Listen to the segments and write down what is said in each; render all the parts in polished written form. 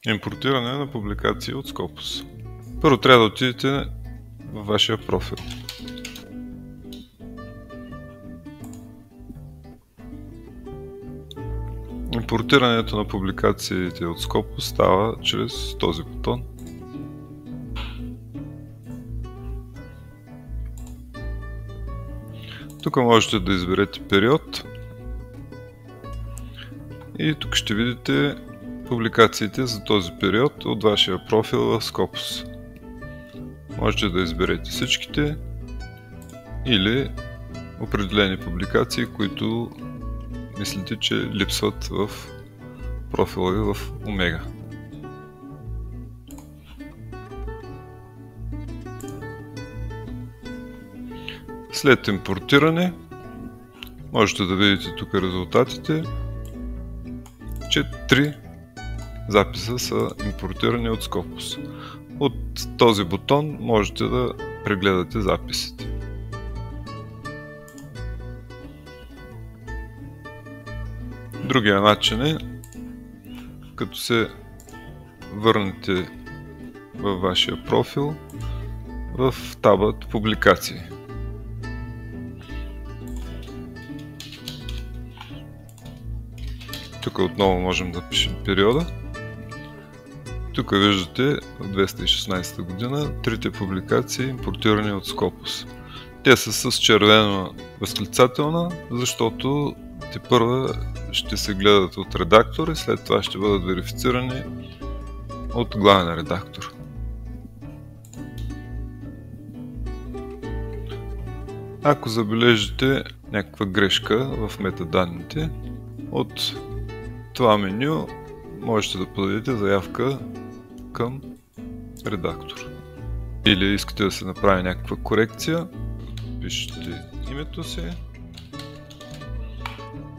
Импортиране на публикации от Scopus. Първо трябва да отидете във вашия профил. Импортирането на публикациите от Scopus става чрез този бутон. Тук можете да изберете период и тук ще видите публикациите за този период от вашия профил в Scopus. Можете да изберете всичките или определени публикации, които мислите, че липсват в профила ви в Omega. След импортиране можете да видите тук резултатите, че 3 записа са импортирани от Scopus. От този бутон можете да прегледате записите. Другия начин е, като се върнете във вашия профил в табът Публикации. Тук отново можем да пишем периода. Тук виждате в 216 година трите публикации, импортирани от Scopus. Те са с червена възклицателна, защото тепърва ще се гледат от редактор и след това ще бъдат верифицирани от главен редактор. Ако забележите някаква грешка в метаданните, от това меню можете да подадете заявка към редактор. Или искате да се направи някаква корекция, пишете името си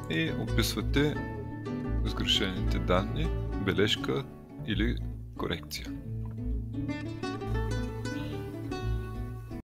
и описвате сгрешените данни, бележка или корекция.